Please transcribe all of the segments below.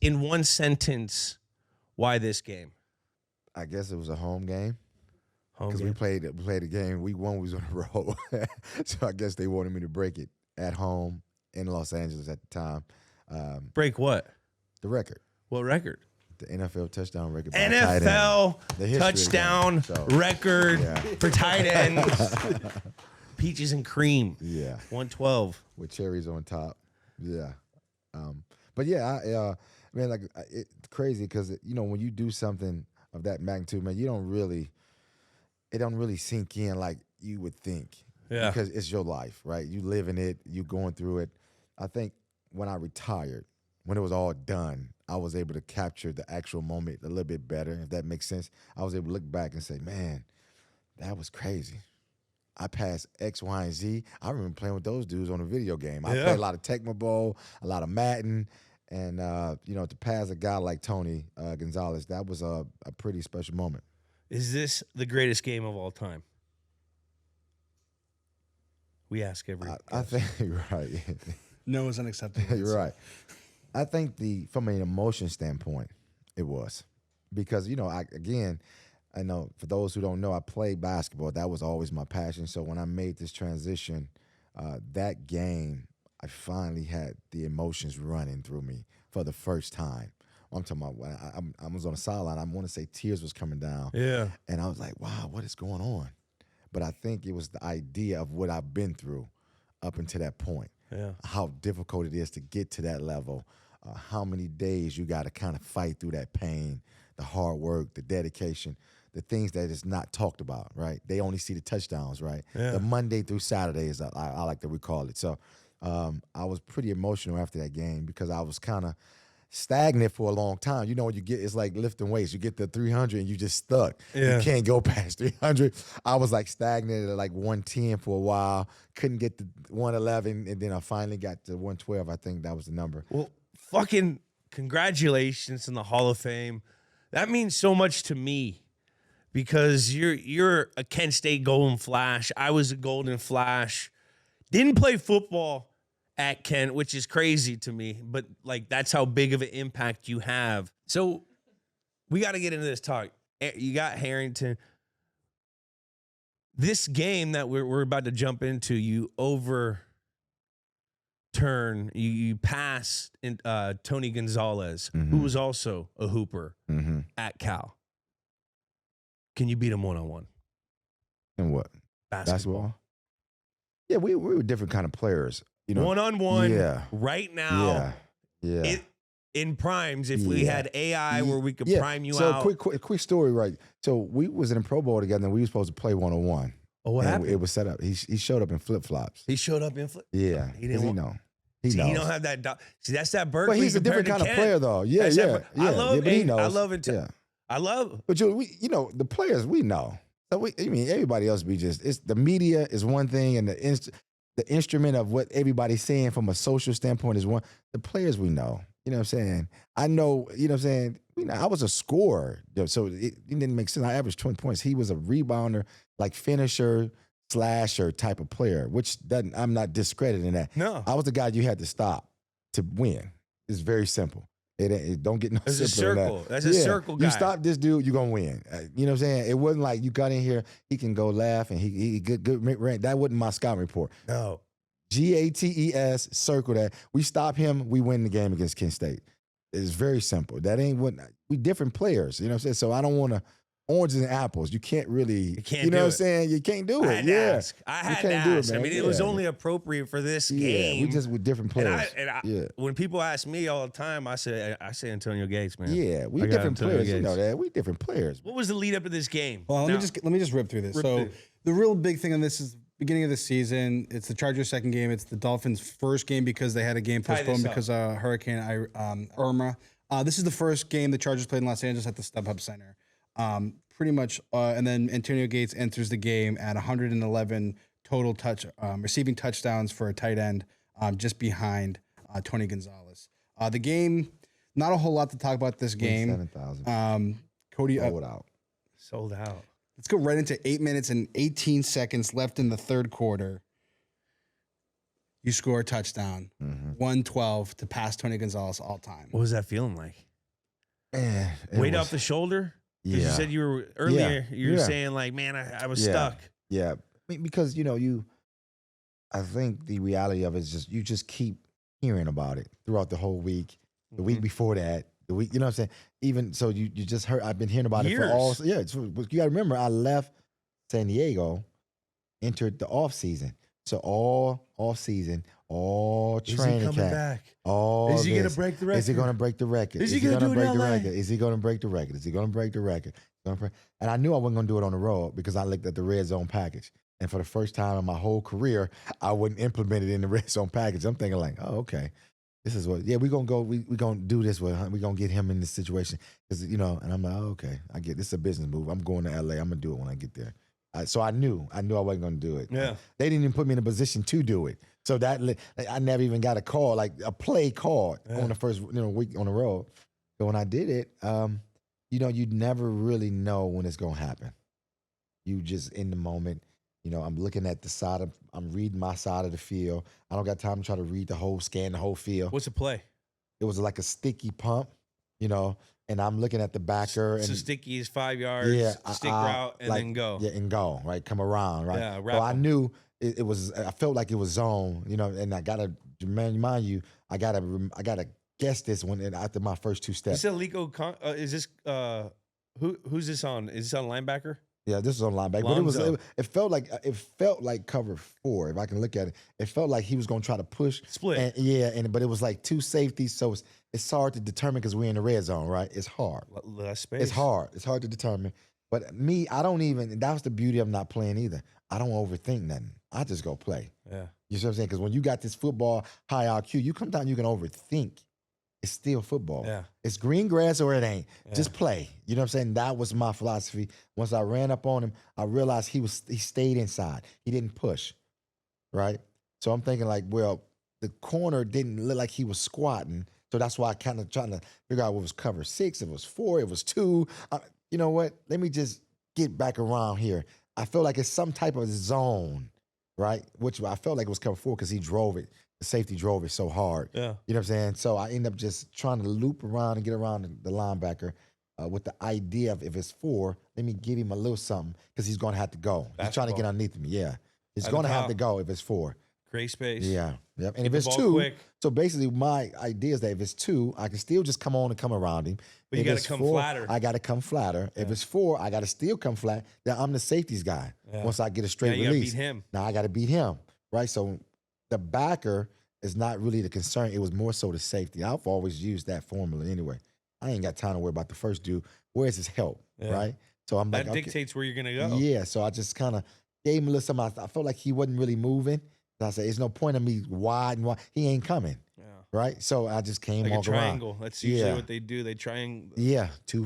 in one sentence, why this game? I guess it was a home game. Home Because game. we played a game. Week 1 we was on the road. So I guess they wanted me to break it at home in Los Angeles at the time. Break what? The record. What record? The NFL touchdown record. By a tight end. NFL The history of the touchdown game, so. record Yeah. for tight ends. Peaches and cream. Yeah. 112. With cherries on top. Yeah. But yeah, man, like it's crazy because when you do something of that magnitude, man, it don't really sink in like you would think. Yeah. Because it's your life, right? You live in it, you going through it. I think when I retired, when it was all done, I was able to capture the actual moment a little bit better, if that makes sense. I was able to look back and say, man, that was crazy. I passed X, Y, and Z. I remember playing with those dudes on a video game. I played a lot of Tecmo Bowl, a lot of Madden, and to pass a guy like Tony Gonzalez, that was a pretty special moment. Is this the greatest game of all time? We ask every I think you're right. No is unacceptable. You're right. I think from an emotion standpoint, it was. Because, I know for those who don't know, I played basketball. That was always my passion. So when I made this transition, that game, I finally had the emotions running through me for the first time. I'm talking about when I was on the sideline. I want to say tears was coming down. Yeah. And I was like, wow, what is going on? But I think it was the idea of what I've been through up until that point. Yeah. How difficult it is to get to that level. How many days you got to kind of fight through that pain, the hard work, the dedication, the things that is not talked about, right? They only see the touchdowns, right? Yeah. The Monday through Saturday, as I like to recall it. So I was pretty emotional after that game because I was kind of stagnant for a long time. When it's like lifting weights. You get to 300 and you just stuck. Yeah. You can't go past 300. I was like stagnant at like 110 for a while. Couldn't get to 111, and then I finally got to 112. I think that was the number. Well, fucking congratulations in the Hall of Fame. That means so much to me because you're a Kent State Golden Flash. I was a Golden Flash. Didn't play football at Kent, which is crazy to me, but like that's how big of an impact you have. So we got to get into this talk. You got Harrington. This game that we're about to jump into, you overturn, you pass Tony Gonzalez, who was also a hooper at Cal. Can you beat him one-on-one? And what? Basketball. Yeah, we were different kind of players. One-on-one right now. Yeah. In primes, if we had AI where we could prime you out. So quick story, right? So we was in a Pro Bowl together, and we were supposed to play one-on-one. Oh, what happened? It was set up. He showed up in flip-flops. He showed up in flip. Yeah, He didn't want. know. See, knows. he don't have that. See, that's that Berkeley. But he's a different kind of player, though. Yeah. I love. but he knows. I love it. Yeah. I love. But the players we know. So everybody else it's the media is one thing, and the instrument of what everybody's saying from a social standpoint is one. The players we know. You know what I'm saying? I know. You know what I'm saying? I was a scorer, so it didn't make sense. I averaged 20 points. He was a rebounder, like finisher, slasher type of player, which doesn't. I'm not discrediting that. No, I was the guy you had to stop to win. It's very simple. It don't get no There's a simpler than circle. that. That's a circle guy. You stop this dude, you're gonna win. You know what I'm saying? It wasn't like you got in here, he can go laugh and he good rank. That wasn't my scouting report. No. GATES, circle that. We stop him, we win the game against Kent State. It's very simple. That ain't what we different players. You know what I'm saying? So I don't want to oranges and apples. You can't really. You know what I'm saying? You can't do it. I had to ask. I had to ask. I mean, it was only appropriate for this game. We just with different players. When people ask me all the time, I say Antonio Gates, man. Yeah, we different players. You know that. We different players. What was the lead up to this game? Well, let me just rip through this. The real big thing on this is beginning of the season. It's the Chargers' second game. It's the Dolphins' first game because they had a game postponed because of Hurricane Irma. This is the first game the Chargers played in Los Angeles at the StubHub Center. Pretty much, and then Antonio Gates enters the game at 111 total receiving touchdowns for a tight end, just behind Tony Gonzalez. The game, not a whole lot to talk about this game. 7,000. Cody Sold out. Let's go right into 8 minutes and 18 seconds left in the third quarter. you score a touchdown, 112 to pass Tony Gonzalez all time. What was that feeling like? Man, Weight off the shoulder? Because you said you were earlier, you were saying like, man, I was stuck. Yeah. Because, I think the reality of it is just you just keep hearing about it throughout the whole week, the week before that, the week, you know what I'm saying? Even so, you just heard, I've been hearing about it for all, you got to remember, I left San Diego, entered the off season. So all off season, all training camp. Is he coming back? Is he going to break the record? Is he going to break the record? Is he going to break the record? Is he going to break the record? Is he going to break the record? And I knew I wasn't going to do it on the road because I looked at the red zone package. And for the first time in my whole career, I wouldn't implement it in the red zone package. I'm thinking like, oh, okay. This is what, we're going to go, we're going to do this with him. We're going to get him in this situation. Because, and I'm like, oh, okay, I get this is a business move. I'm going to LA. I'm going to do it when I get there. So I knew I wasn't going to do it. Yeah. They didn't even put me in a position to do it. So that I never even got a call, like a play called on the first week on the road. So when I did it, you never really know when it's going to happen. You just in the moment. I'm looking at I'm reading my side of the field. I don't got time to try to scan the whole field. What's the play? It was like a sticky pump, and I'm looking at the backer. So sticky is 5 yards, stick route, and then go. Yeah, and go, right? Come around, right? Yeah, so I knew it was, I felt like it was zone, and I got to remind you, I got to guess this after my first two steps. Is this is this, who's this on? Is this on linebacker? Yeah, this is on linebacker. But it felt like cover 4. If I can look at it, it felt like he was going to try to push split. But it was like 2 safeties, so it's hard to determine because we're in the red zone, right? It's hard. Less space. It's hard. It's hard to determine. But me, I don't even. That was the beauty of not playing either. I don't overthink nothing. I just go play. Yeah. You see what I'm saying? Because when you got this football high IQ, you come down, you can overthink. It's still football. Yeah. It's green grass or it ain't. Yeah. Just play. You know what I'm saying? That was my philosophy. Once I ran up on him, I realized he stayed inside. He didn't push. Right? So I'm thinking like, well, the corner didn't look like he was squatting. So that's why I kind of trying to figure out what was cover 6, it was 4, it was 2. You know what? Let me just get back around here. I feel like it's some type of zone, right? Which I felt like it was cover 4 because he drove it. The safety drove it so hard. Yeah. You know what I'm saying? So I end up just trying to loop around and get around the linebacker with the idea of if it's 4, let me give him a little something because he's going to have to go. He's trying to get underneath me. Yeah. He's going to have to go if it's 4. Gray space. Yeah. Yep. And if it's 2, quick. So basically my idea is that if it's 2, I can still just come on and come around him. But you got to come 4, flatter. I got to come flatter. Yeah. If it's 4, I got to still come flat. Then I'm the safeties guy. Yeah. Once I get a straight release. Beat him. Now I got to beat him. Right? So the backer is not really the concern. It was more so the safety. I've always used that formula anyway. I ain't got time to worry about the first dude. Where's his help? Yeah. Right? So I'm like, that dictates where you're going to go. Yeah. So I just kind of gave him a little something. I felt like he wasn't really moving. So I said, there's no point in me wide and wide. He ain't coming. Yeah. Right? So I just came like walk a triangle. Around. That's usually what they do. They triangle. Yeah. 3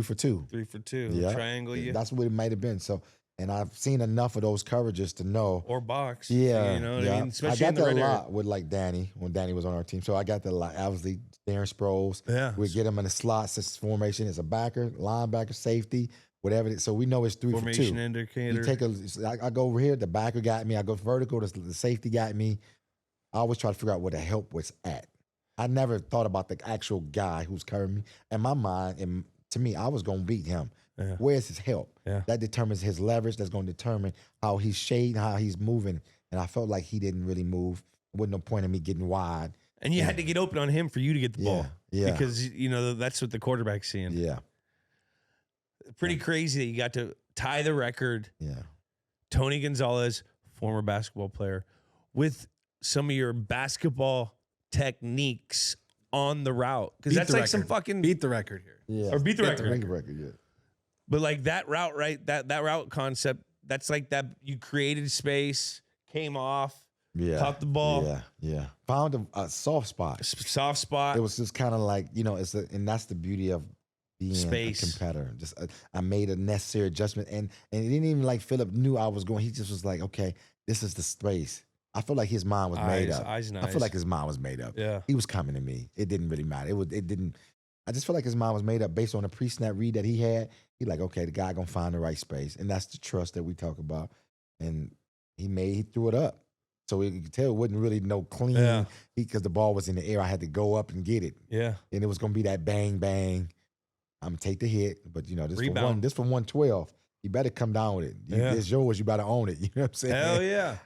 for 2. 3 for 2. Yeah. Triangle you. That's what it might have been. So, and I've seen enough of those coverages to know. Or box. Yeah. You know what I mean? Especially I got that a lot with like Danny, when Danny was on our team. So I got that a lot. Obviously, Darren Sproles. Yeah. We get him in a slot formation as a backer, linebacker, safety, whatever. So we know it's 3 for 2. Formation indicator. I go over here, the backer got me. I go vertical, the safety got me. I always try to figure out where the help was at. I never thought about the actual guy who's covering me. In my mind, and to me, I was going to beat him. Yeah. Where's his help? Yeah. That determines his leverage. That's going to determine how he's shading, how he's moving. And I felt like he didn't really move. There wasn't no point in me getting wide. And you had to get open on him for you to get the ball. Yeah. Because, that's what the quarterback's seeing. Yeah. Pretty crazy that you got to tie the record. Yeah. Tony Gonzalez, former basketball player, with some of your basketball techniques on the route. Because that's like some fucking... Beat the record here. Yeah. Or beat the record. Beat the record, yeah. But like that route, right? That route concept, that's like that you created space, came off, caught the ball. Yeah. Found a soft spot. Soft spot. It was just kind of like, and that's the beauty of being space. A competitor. Just I made a necessary adjustment. And it didn't even like Philip knew I was going. He just was like, okay, this is the space. I feel like his mind was made up. I feel like his mind was made up. Yeah. He was coming to me. It didn't really matter. It didn't. I just feel like his mind was made up based on the pre-snap read that he had. He like, okay, the guy gonna find the right space, and that's the trust that we talk about. And he threw it up. So you could tell it wasn't really no clean because the ball was in the air. I had to go up and get it. Yeah. And it was going to be that bang, bang. I'm going to take the hit. But, you know, this Rebound. for 112. You better come down with it. It's yours. You better own it. You know what I'm saying? Hell yeah.